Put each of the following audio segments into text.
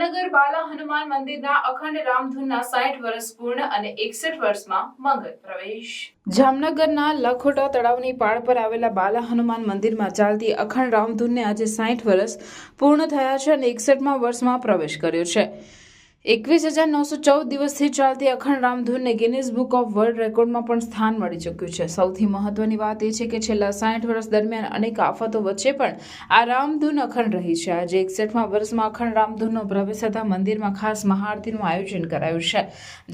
જામનગર બાલા હનુમાન મંદિરના અખંડ રામધૂનના 60 વર્ષ પૂર્ણ અને 61 વર્ષમાં મંગળ પ્રવેશ। જામનગરના લખોટા તળાવની પાળ પર આવેલા બાલા હનુમાન મંદિરમાં ચાલતી અખંડ રામધૂનને આજે 60 વર્ષ પૂર્ણ થયા છે અને 61મા વર્ષમાં પ્રવેશ કર્યો છે। 21,914 દિવસથી ચાલતી અખંડ રામધૂનને ગિનીસ બુક ઓફ વર્લ્ડ રેકોર્ડમાં પણ સ્થાન મળી ચૂક્યું છે। સૌથી મહત્વની વાત એ છે કે છેલ્લા 60 વર્ષ દરમિયાન અનેક આફતો વચ્ચે પણ આ રામધૂન અખંડ રહી છે। આજે 61મા વર્ષમાં અખંડ રામધૂનનો પ્રવેશ થતા મંદિરમાં ખાસ મહાઆરતીનું આયોજન કરાયું છે।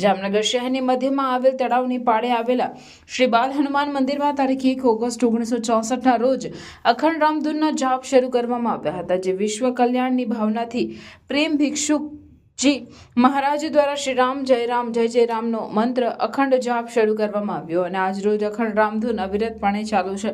જામનગર શહેરની મધ્યમાં આવેલ તળાવની પાળે આવેલા શ્રી બાલ હનુમાન મંદિરમાં તારીખ 1 ઓગસ્ટ 1964ના રોજ અખંડ રામધૂનના જાપ શરૂ કરવામાં આવ્યા હતા, જે વિશ્વ કલ્યાણની ભાવનાથી પ્રેમ ભિક્ષુક જી મહારાજ દ્વારા શ્રી રામ જય જય રામનો મંત્ર અખંડ જાપ શરૂ કરવામાં આવ્યો અને આજ રોજ અખંડ રામધૂન અવિરતપણે ચાલુ છે।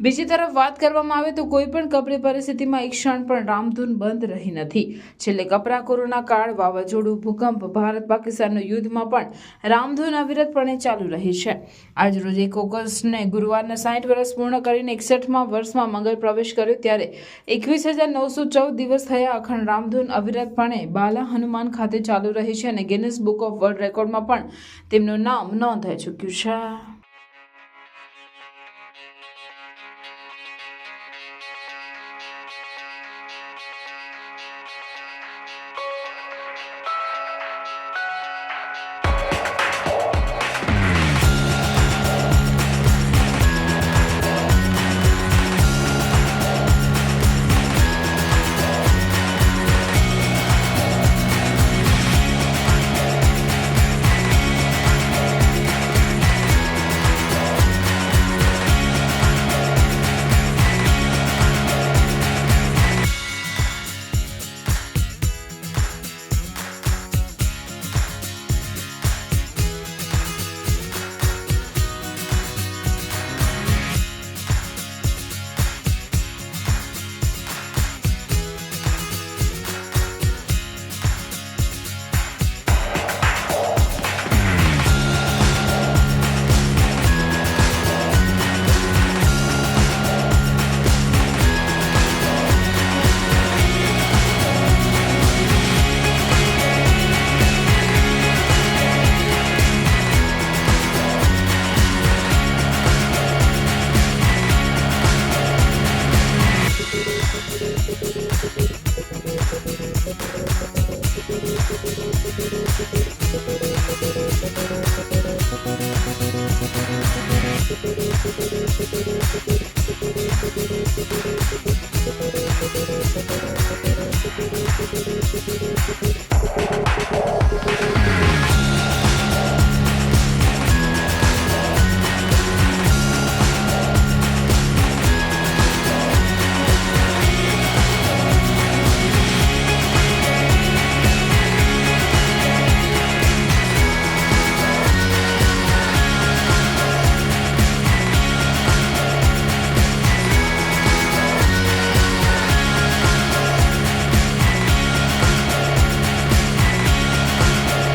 બીજી તરફ વાત કરવામાં આવે તો કોઈ પણ કપરી પરિસ્થિતિમાં એક ક્ષણ પણ રામધૂન બંધ રહી નથી। છેલ્લે કપરા કોરોના કાળ, વાવાઝોડું, ભૂકંપ, ભારત પાકિસ્તાનના યુદ્ધમાં પણ રામધૂન અવિરતપણે ચાલુ રહી છે। આજ રોજ 1 ઓગસ્ટને ગુરુવારના 60 વર્ષ પૂર્ણ કરીને 61મા વર્ષમાં મંગળ પ્રવેશ કર્યો, ત્યારે 21,914 દિવસ થયા અખંડ રામધૂન અવિરતપણે બાલા હનુમાન ખાતે ચાલુ રહી છે અને ગિનીસ બુક ઓફ વર્લ્ડ રેકોર્ડમાં પણ તેમનું નામ નોંધાઈ ચૂક્યું છે।